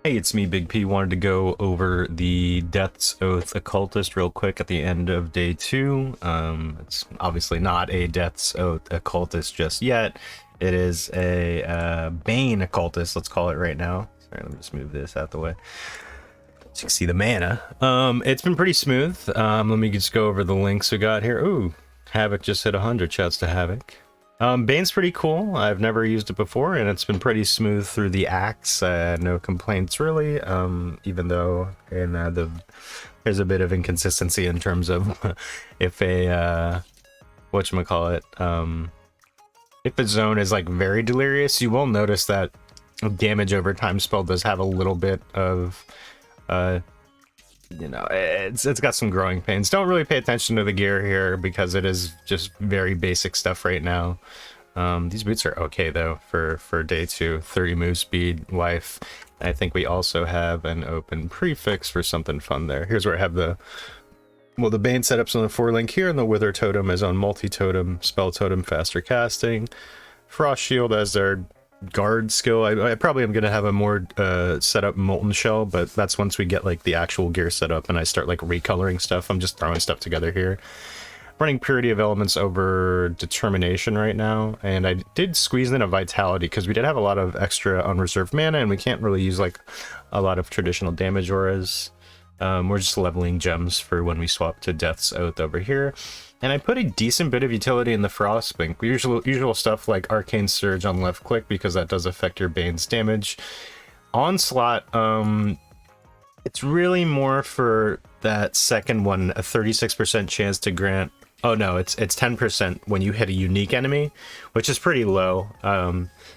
Hey, it's me, Big P. Wanted to go over the Death's Oath Occultist real quick at the end of day 2. It's obviously not a Death's Oath Occultist just yet. It is a Bane Occultist, let's call it right now. Sorry, let me just move this out the way so you can see the mana. It's been pretty smooth. Let me just go over the links we got here. Ooh, Havoc just hit 100. Shouts to Havoc. Bane's pretty cool. I've never used it before, and it's been pretty smooth through the axe. No complaints really. Even though in there's a bit of inconsistency in terms of if a whatchamacallit, if a zone is like very delirious, you will notice that damage over time spell does have a little bit of it's got some growing pains. Don't really pay attention to the gear here because it is just very basic stuff right now. These boots are okay though for day 2. 30 move speed, wife. I think we also have an open prefix for something fun there. Here's where I have the Bane setup's on the 4-link here, and the Wither totem is on multi-totem, spell totem, faster casting. Frost shield as their guard skill. I probably am going to have a more set up molten shell, but that's once we get like the actual gear set up and I start like recoloring stuff. I'm just throwing stuff together here. Running purity of elements over determination right now, and I did squeeze in a vitality because we did have a lot of extra unreserved mana and we can't really use like a lot of traditional damage auras. We're just leveling gems for when we swap to Death's Oath over here. And I put a decent bit of utility in the Frostbank. Usual stuff like Arcane Surge on left click because that does affect your Bane's damage. Onslaught, it's really more for that second one, a 36% chance to grant... Oh no, it's 10% when you hit a unique enemy, which is pretty low.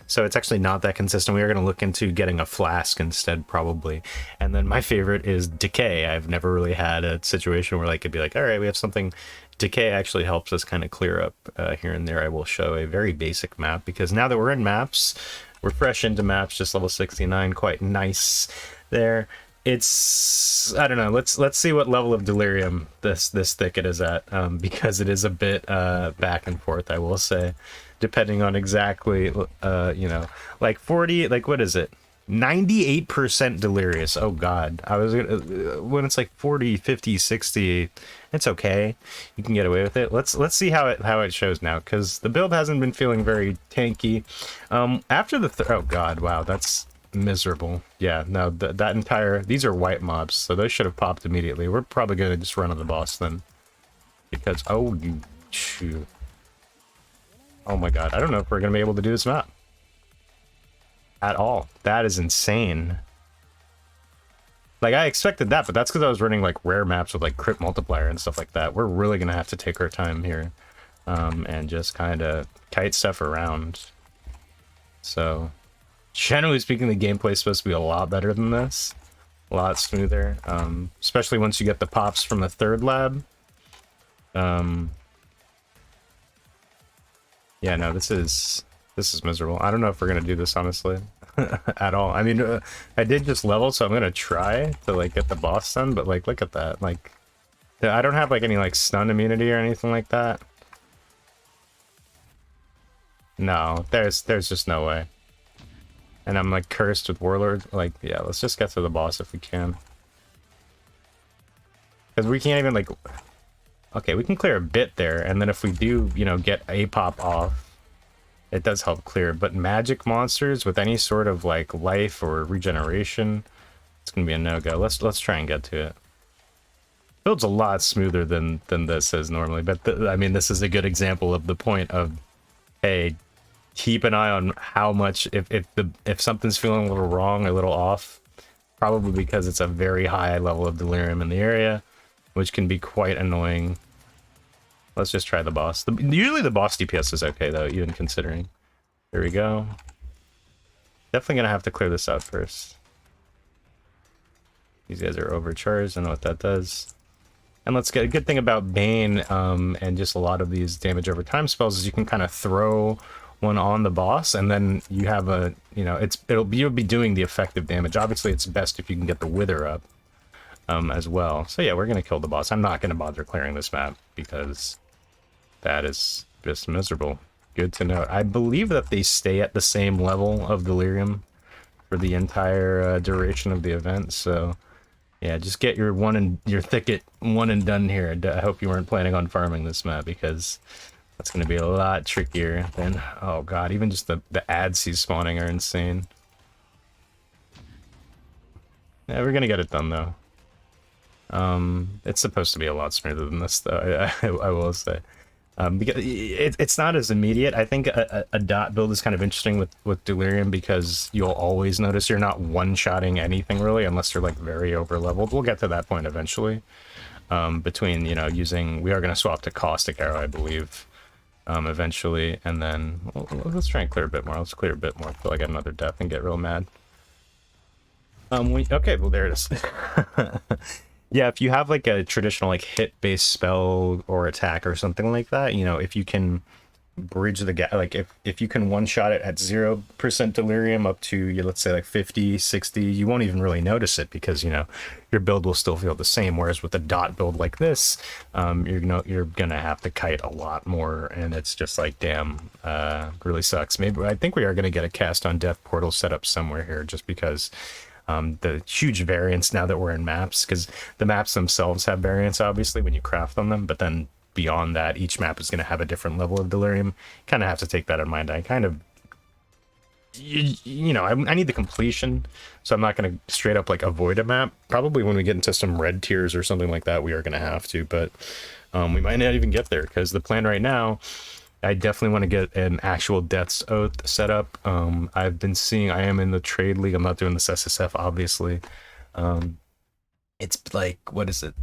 So it's actually not that consistent. We are going to look into getting a flask instead, probably. And then my favorite is Decay. I've never really had a situation where like it'd be like, all right, we have something. Decay actually helps us kind of clear up here and there. I will show a very basic map because now that we're in maps, we're fresh into maps, just level 69, quite nice there. It's, I don't know, let's see what level of Delirium this thicket is at, because it is a bit back and forth, I will say, depending on exactly, like 40, like what is it? 98% delirious. Oh god. I was gonna, when it's like 40, 50, 60, it's okay. You can get away with it. Let's see how it shows now, because the build hasn't been feeling very tanky. After the oh god, wow, that's miserable. Yeah, no, that entire, these are white mobs, so those should have popped immediately. We're probably gonna just run on the boss then, because oh you shoot. Oh my god, I don't know if we're gonna be able to do this map at all. That is insane. Like, I expected that, but that's because I was running like rare maps with like crit multiplier and stuff like that. We're really gonna have to take our time here, and just kind of kite stuff around. So generally speaking, the gameplay is supposed to be a lot better than this, a lot smoother, especially once you get the pops from the third lab. Yeah, no, this is miserable. I don't know if we're gonna do this, honestly, at all. I mean, I did just level, so I'm gonna try to like get the boss done, but like, look at that. Like, I don't have like any like stun immunity or anything like that. No, there's just no way. And I'm like cursed with Warlord. Like, yeah, let's just get to the boss if we can. Because we can't even like... Okay, we can clear a bit there, and then if we do, you know, get a pop off, it does help clear. But magic monsters with any sort of like life or regeneration, it's gonna be a no-go. Let's try and get to it. Build's a lot smoother than this is normally, but I mean, this is a good example of the point of, hey, keep an eye on how much, if something's feeling a little wrong, a little off, probably because it's a very high level of delirium in the area, which can be quite annoying. Let's just try the boss. Usually the boss DPS is okay though, even considering. There we go. Definitely gonna have to clear this out first. These guys are overcharged, I know what that does. And let's get a good thing about Bane, and just a lot of these damage over time spells is you can kind of throw one on the boss, and then you have a, you know, you'll be doing the effective damage. Obviously, it's best if you can get the wither up, as well. So yeah, we're gonna kill the boss. I'm not gonna bother clearing this map because that is just miserable. Good to know. I believe that they stay at the same level of delirium for the entire duration of the event. So yeah, just get your your thicket one and done here. I hope you weren't planning on farming this map, because that's going to be a lot trickier than, oh god, even just the ads he's spawning are insane. Yeah, we're gonna get it done though. It's supposed to be a lot smoother than this though, I will say. Because it's not as immediate. I think a dot build is kind of interesting with Delirium, because you'll always notice you're not one-shotting anything really, unless you're like very over-leveled. We'll get to that point eventually. Between, you know, we are going to swap to Caustic Arrow, I believe, eventually, and then let's try and clear a bit more. Let's clear a bit more until I get another death and get real mad. Okay, well there it is. Yeah, if you have like a traditional like hit-based spell or attack or something like that, you know, if you can bridge the gap, like if you can one-shot it at 0% delirium up to, let's say like 50, 60, you won't even really notice it, because, you know, your build will still feel the same. Whereas with a dot build like this, you're gonna have to kite a lot more, and it's just like, damn, really sucks. Maybe I think we are gonna get a cast on death portal set up somewhere here, just because the huge variance now that we're in maps, because the maps themselves have variance obviously when you craft on them, but then beyond that each map is going to have a different level of delirium. Kind of have to take that in mind. I kind of, you know, I need the completion, so I'm not going to straight up like avoid a map. Probably when we get into some red tiers or something like that, we are going to have to, but we might not even get there, because the plan right now, I definitely want to get an actual Death's Oath set up. I've been seeing, I am in the trade league. I'm not doing this SSF, obviously. It's like, what is it?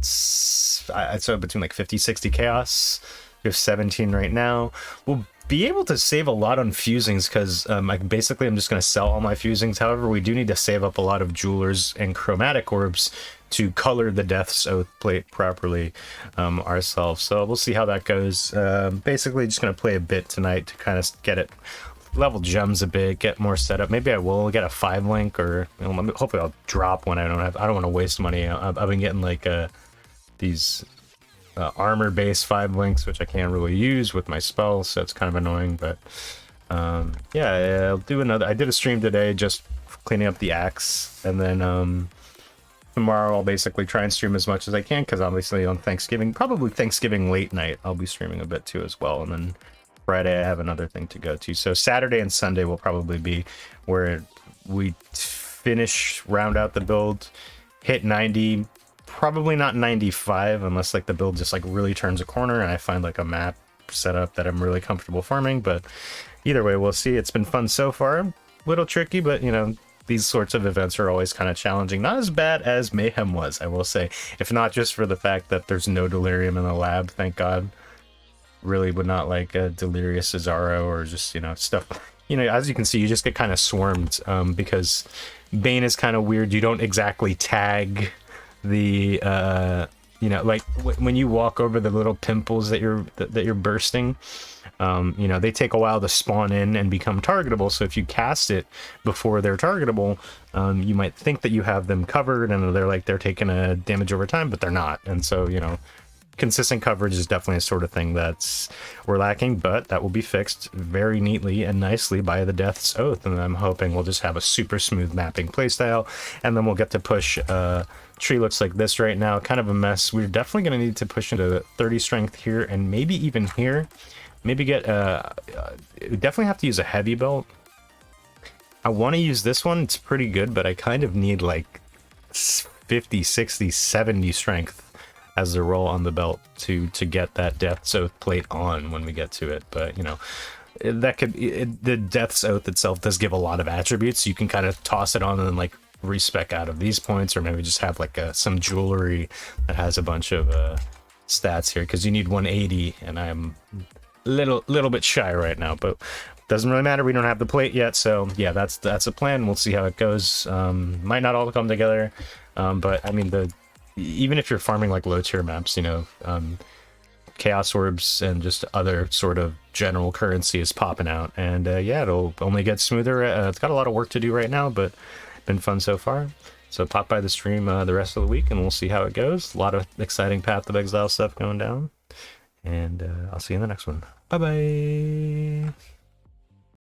I'd say between like 50, 60 chaos. We have 17 right now. We'll be able to save a lot on fusings, because basically I'm just going to sell all my fusings. However, we do need to save up a lot of jewelers and chromatic orbs to color the Death's Oath plate properly ourselves. So we'll see how that goes. Basically just going to play a bit tonight to kind of get it, level gems a bit, get more setup. Maybe I will get a 5-link, or, you know, hopefully I'll drop when I don't want to waste money. I've been getting like these armor-based 5-links, which I can't really use with my spells, so it's kind of annoying. But yeah, I'll do another. I did a stream today just cleaning up the axe, and then tomorrow I'll basically try and stream as much as I can, because obviously on Thanksgiving, probably Thanksgiving late night, I'll be streaming a bit too as well. And then Friday I have another thing to go to. So Saturday and Sunday will probably be where we round out the build, hit 90, probably not 95, unless like the build just like really turns a corner and I find like a map setup that I'm really comfortable farming. But either way, we'll see. It's been fun so far. A little tricky, but, you know, these sorts of events are always kind of challenging. Not as bad as Mayhem was, I will say. If not just for the fact that there's no Delirium in the lab, thank God. Really would not like a Delirious Cesaro, or just, you know, stuff. You know, as you can see, you just get kind of swarmed, because Bane is kind of weird. You don't exactly tag the, you know, like when you walk over the little pimples that you're bursting, you know, they take a while to spawn in and become targetable. So if you cast it before they're targetable, you might think that you have them covered and they're taking a damage over time, but they're not. And so, you know, consistent coverage is definitely a sort of thing we're lacking, but that will be fixed very neatly and nicely by the Death's Oath. And I'm hoping we'll just have a super smooth mapping playstyle, and then we'll get to push. Tree looks like this right now, kind of a mess. We're definitely going to need to push into 30 strength here, and maybe even here. Maybe get we definitely have to use a heavy belt. I want to use this one. It's pretty good, but I kind of need like 50, 60, 70 strength as the roll on the belt to get that Death's Oath plate on when we get to it. But, you know, that could, the Death's Oath itself does give a lot of attributes. You can kind of toss it on and then like respec out of these points, or maybe just have like some jewelry that has a bunch of stats here, because you need 180, and I'm little bit shy right now, but doesn't really matter. We don't have the plate yet, so yeah, that's a plan. We'll see how it goes. Might not all come together, but I mean, even if you're farming like low tier maps, you know, chaos orbs and just other sort of general currency is popping out, and yeah, it'll only get smoother. It's got a lot of work to do right now, but been fun so far. So pop by the stream the rest of the week and we'll see how it goes. A lot of exciting Path of Exile stuff going down, and I'll see you in the next one. Bye bye.